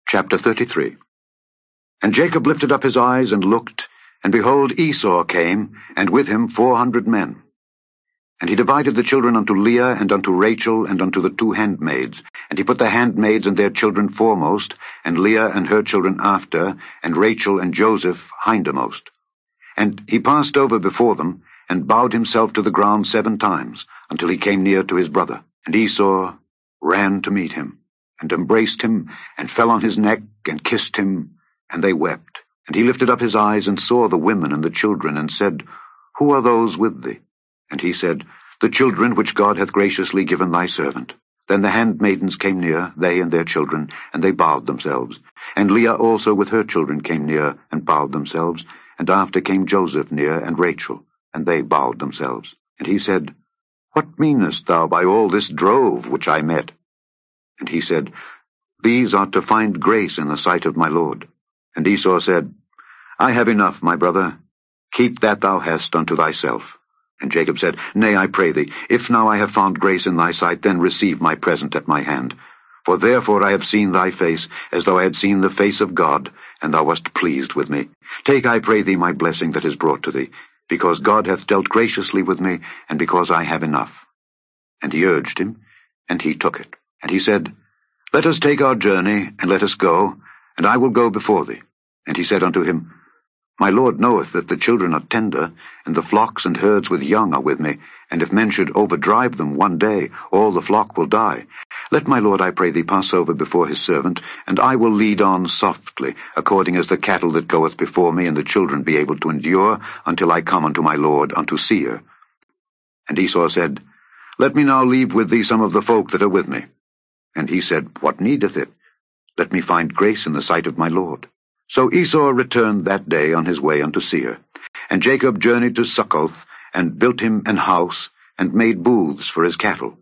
Chapter 33. And Jacob lifted up his eyes and looked, and behold, Esau came, and with him 400 men. And he divided the children unto Leah, and unto Rachel, and unto the 2 handmaids. And he put the handmaids and their children foremost, and Leah and her children after, and Rachel and Joseph hindermost. And he passed over before them, and bowed himself to the ground 7 times, until he came near to his brother. And Esau ran to meet him, and embraced him, and fell on his neck, and kissed him, and they wept. And he lifted up his eyes, and saw the women and the children, and said, Who are those with thee? And he said, The children which God hath graciously given thy servant. Then the handmaidens came near, they and their children, and they bowed themselves. And Leah also with her children came near, and bowed themselves. And after came Joseph near, and Rachel, and they bowed themselves. And he said, What meanest thou by all this drove which I met? And he said, These are to find grace in the sight of my Lord. And Esau said, I have enough, my brother. Keep that thou hast unto thyself. And Jacob said, Nay, I pray thee, if now I have found grace in thy sight, then receive my present at my hand. For therefore I have seen thy face, as though I had seen the face of God, and thou wast pleased with me. Take, I pray thee, my blessing that is brought to thee, because God hath dealt graciously with me, and because I have enough. And he urged him, and he took it. And he said, Let us take our journey, and let us go, and I will go before thee. And he said unto him, My Lord knoweth that the children are tender, and the flocks and herds with young are with me, and if men should overdrive them one day, all the flock will die. Let my Lord, I pray thee, pass over before his servant, and I will lead on softly, according as the cattle that goeth before me, and the children be able to endure, until I come unto my Lord, unto Seir. And Esau said, Let me now leave with thee some of the folk that are with me. And he said, What needeth it? Let me find grace in the sight of my Lord. So Esau returned that day on his way unto Seir. And Jacob journeyed to Succoth, and built him an house, and made booths for his cattle.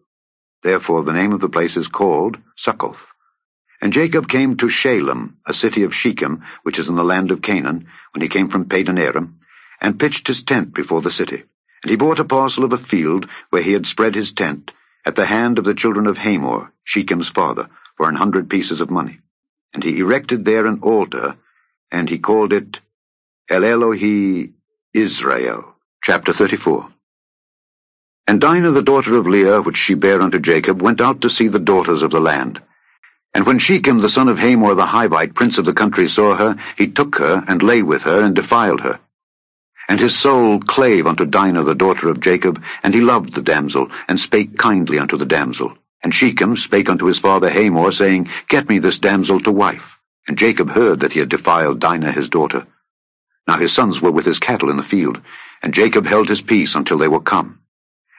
Therefore the name of the place is called Succoth. And Jacob came to Shalem, a city of Shechem, which is in the land of Canaan, when he came from Padan Aram, and pitched his tent before the city. And he bought a parcel of a field, where he had spread his tent, at the hand of the children of Hamor, Shechem's father, for 100 pieces of money. And he erected there an altar, and he called it El Elohi Israel. Chapter 34. And Dinah the daughter of Leah, which she bare unto Jacob, went out to see the daughters of the land. And when Shechem the son of Hamor the Hivite, prince of the country, saw her, he took her, and lay with her, and defiled her. And his soul clave unto Dinah the daughter of Jacob, and he loved the damsel, and spake kindly unto the damsel. And Shechem spake unto his father Hamor, saying, Get me this damsel to wife. And Jacob heard that he had defiled Dinah his daughter. Now his sons were with his cattle in the field, and Jacob held his peace until they were come.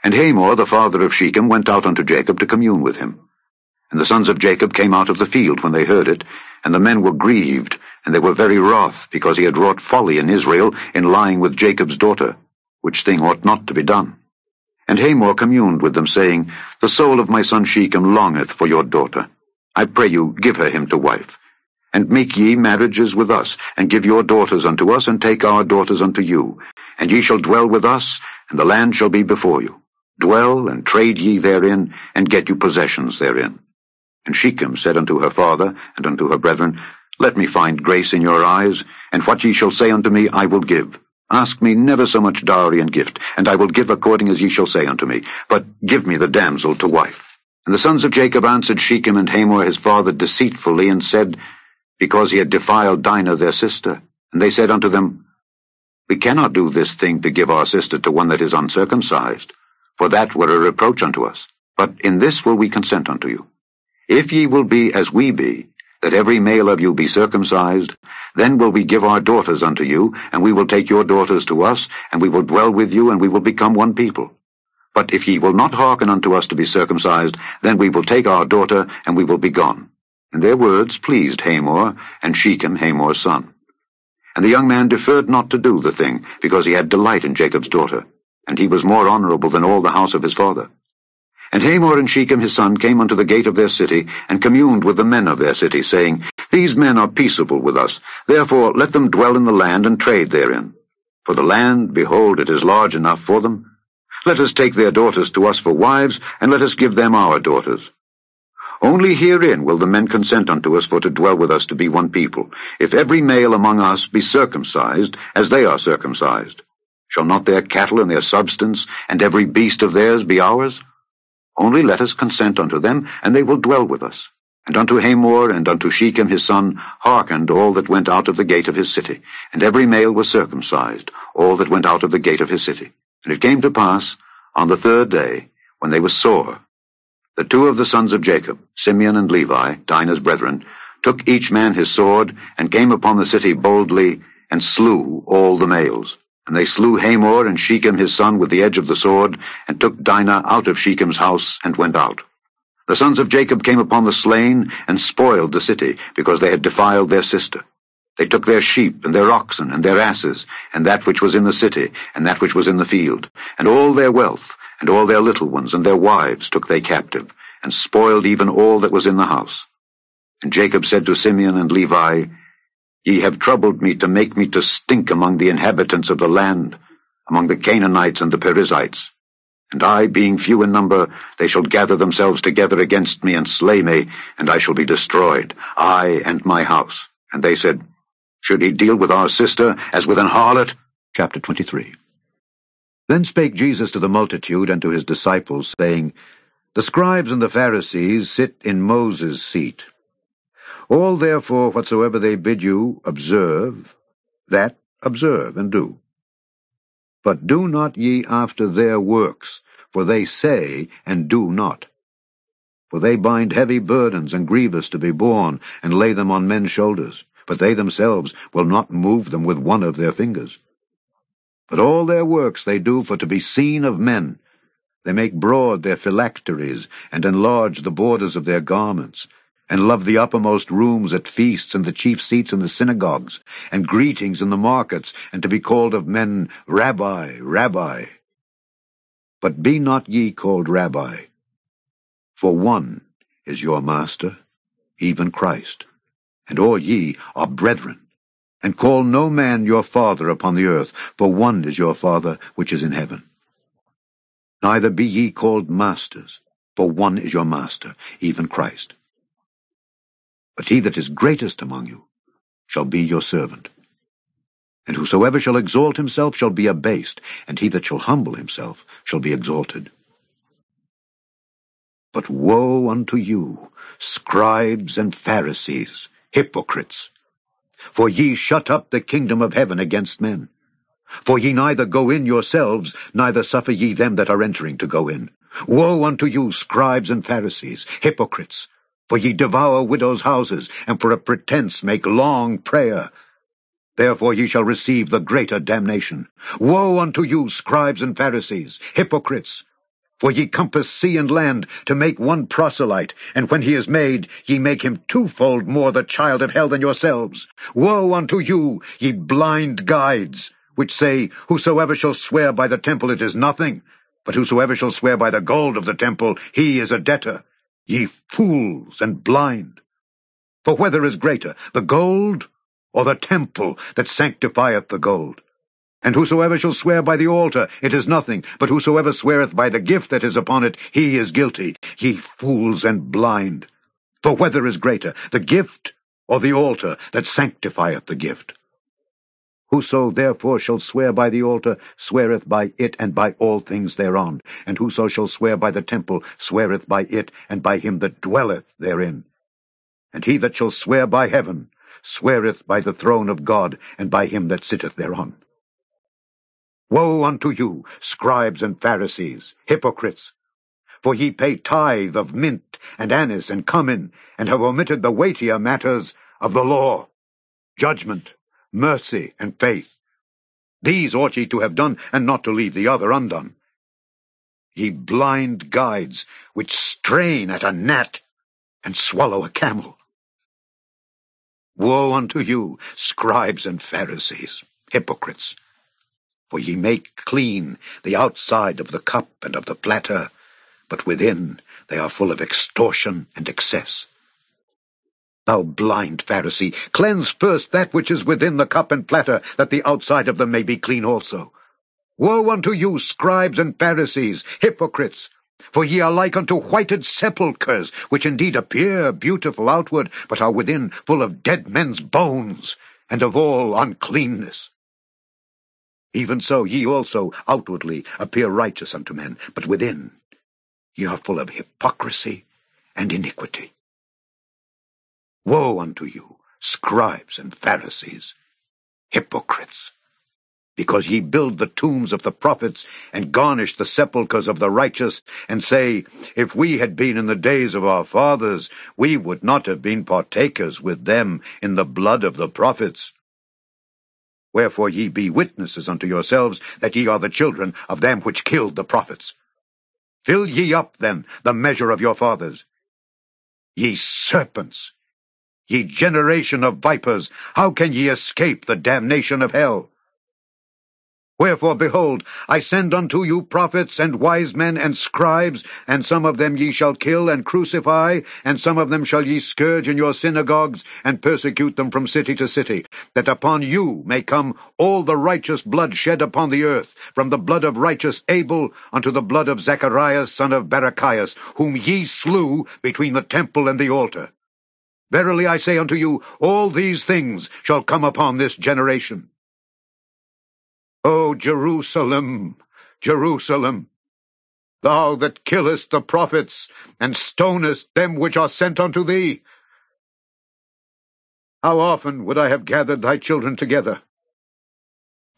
And Hamor the father of Shechem went out unto Jacob to commune with him. And the sons of Jacob came out of the field when they heard it, and the men were grieved, and they were very wroth, because he had wrought folly in Israel in lying with Jacob's daughter, which thing ought not to be done. And Hamor communed with them, saying, The soul of my son Shechem longeth for your daughter. I pray you, give her him to wife. And make ye marriages with us, and give your daughters unto us, and take our daughters unto you. And ye shall dwell with us, and the land shall be before you. Dwell, and trade ye therein, and get you possessions therein. And Shechem said unto her father, and unto her brethren, Let me find grace in your eyes, and what ye shall say unto me I will give. Ask me never so much dowry and gift, and I will give according as ye shall say unto me. But give me the damsel to wife. And the sons of Jacob answered Shechem and Hamor his father deceitfully, and said, Because he had defiled Dinah their sister. And they said unto them, We cannot do this thing to give our sister to one that is uncircumcised, for that were a reproach unto us. But in this will we consent unto you. If ye will be as we be, that every male of you be circumcised, then will we give our daughters unto you, and we will take your daughters to us, and we will dwell with you, and we will become one people. But if ye will not hearken unto us to be circumcised, then we will take our daughter, and we will be gone. And their words pleased Hamor, and Shechem Hamor's son. And the young man deferred not to do the thing, because he had delight in Jacob's daughter, and he was more honorable than all the house of his father. And Hamor and Shechem his son came unto the gate of their city, and communed with the men of their city, saying, These men are peaceable with us, therefore let them dwell in the land and trade therein. For the land, behold, it is large enough for them. Let us take their daughters to us for wives, and let us give them our daughters. Only herein will the men consent unto us for to dwell with us to be one people, if every male among us be circumcised, as they are circumcised. Shall not their cattle and their substance, and every beast of theirs be ours? Only let us consent unto them, and they will dwell with us. And unto Hamor and unto Shechem his son hearkened all that went out of the gate of his city, and every male was circumcised, all that went out of the gate of his city. And it came to pass, on the third day, when they were sore, the two of the sons of Jacob, Simeon and Levi, Dinah's brethren, took each man his sword, and came upon the city boldly, and slew all the males. And they slew Hamor and Shechem his son with the edge of the sword, and took Dinah out of Shechem's house, and went out. The sons of Jacob came upon the slain, and spoiled the city, because they had defiled their sister. They took their sheep, and their oxen, and their asses, and that which was in the city, and that which was in the field, and all their wealth, and all their little ones, and their wives took they captive, and spoiled even all that was in the house. And Jacob said to Simeon and Levi, Ye have troubled me to make me to stink among the inhabitants of the land, among the Canaanites and the Perizzites. And I, being few in number, they shall gather themselves together against me and slay me, and I shall be destroyed, I and my house. And they said, Should he deal with our sister as with an harlot? Chapter 23. Then spake Jesus to the multitude and to his disciples, saying, The scribes and the Pharisees sit in Moses' seat. All therefore whatsoever they bid you observe, that observe and do. But do not ye after their works, for they say and do not. For they bind heavy burdens and grievous to be borne, and lay them on men's shoulders, but they themselves will not move them with one of their fingers. But all their works they do for to be seen of men. They make broad their phylacteries, and enlarge the borders of their garments, and love the uppermost rooms at feasts, and the chief seats in the synagogues, and greetings in the markets, and to be called of men, Rabbi, Rabbi. But be not ye called Rabbi, for one is your master, even Christ, and all ye are brethren. And call no man your father upon the earth, for one is your Father which is in heaven. Neither be ye called masters, for one is your master, even Christ. But he that is greatest among you shall be your servant. And whosoever shall exalt himself shall be abased, and he that shall humble himself shall be exalted. But woe unto you, scribes and Pharisees, hypocrites! For ye shut up the kingdom of heaven against men. For ye neither go in yourselves, neither suffer ye them that are entering to go in. Woe unto you, scribes and Pharisees, hypocrites! For ye devour widows' houses, and for a pretense make long prayer. Therefore ye shall receive the greater damnation. Woe unto you, scribes and Pharisees, hypocrites! For ye compass sea and land to make one proselyte, and when he is made, ye make him twofold more the child of hell than yourselves. Woe unto you, ye blind guides, which say, Whosoever shall swear by the temple, it is nothing, but whosoever shall swear by the gold of the temple, he is a debtor. Ye fools and blind! For whether is greater, the gold or the temple that sanctifieth the gold? And whosoever shall swear by the altar, it is nothing, but whosoever sweareth by the gift that is upon it, he is guilty. Ye fools and blind! For whether is greater, the gift or the altar that sanctifieth the gift? Whoso therefore shall swear by the altar sweareth by it and by all things thereon. And whoso shall swear by the temple sweareth by it and by him that dwelleth therein. And he that shall swear by heaven sweareth by the throne of God and by him that sitteth thereon. Woe unto you, scribes and Pharisees, hypocrites! For ye pay tithe of mint and anise and cumin, and have omitted the weightier matters of the law, judgment, mercy, and faith. These ought ye to have done, and not to leave the other undone. Ye blind guides, which strain at a gnat and swallow a camel. Woe unto you, scribes and Pharisees, hypocrites! For ye make clean the outside of the cup and of the platter, but within they are full of extortion and excess. Thou blind Pharisee, cleanse first that which is within the cup and platter, that the outside of them may be clean also. Woe unto you, scribes and Pharisees, hypocrites! For ye are like unto whited sepulchres, which indeed appear beautiful outward, but are within full of dead men's bones, and of all uncleanness. Even so ye also outwardly appear righteous unto men, but within ye are full of hypocrisy and iniquity. Woe unto you, scribes and Pharisees, hypocrites! Because ye build the tombs of the prophets, and garnish the sepulchres of the righteous, and say, If we had been in the days of our fathers, we would not have been partakers with them in the blood of the prophets. Wherefore ye be witnesses unto yourselves that ye are the children of them which killed the prophets. Fill ye up, then, the measure of your fathers. Ye serpents, ye generation of vipers, how can ye escape the damnation of hell? Wherefore, behold, I send unto you prophets and wise men and scribes, and some of them ye shall kill and crucify, and some of them shall ye scourge in your synagogues, and persecute them from city to city, that upon you may come all the righteous blood shed upon the earth, from the blood of righteous Abel unto the blood of Zacharias son of Barachias, whom ye slew between the temple and the altar. Verily I say unto you, all these things shall come upon this generation. O Jerusalem, Jerusalem, thou that killest the prophets, and stonest them which are sent unto thee! How often would I have gathered thy children together,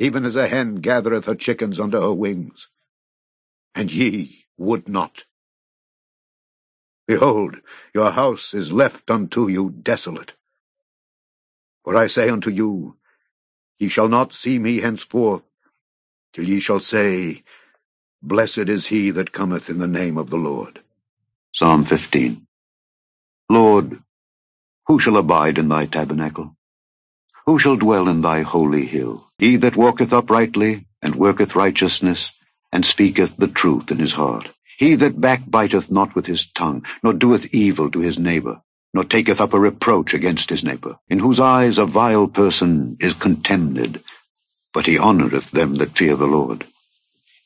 even as a hen gathereth her chickens under her wings, and ye would not. Behold, your house is left unto you desolate. For I say unto you, ye shall not see me henceforth, till ye shall say, Blessed is he that cometh in the name of the Lord. Psalm 15. Lord, who shall abide in thy tabernacle? Who shall dwell in thy holy hill? He that walketh uprightly, and worketh righteousness, and speaketh the truth in his heart. He that backbiteth not with his tongue, nor doeth evil to his neighbor, nor taketh up a reproach against his neighbor, in whose eyes a vile person is contemned, but he honoureth them that fear the Lord.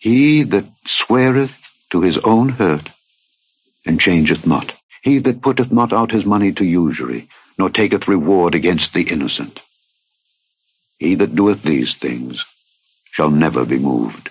He that sweareth to his own hurt, and changeth not. He that putteth not out his money to usury, nor taketh reward against the innocent. He that doeth these things shall never be moved.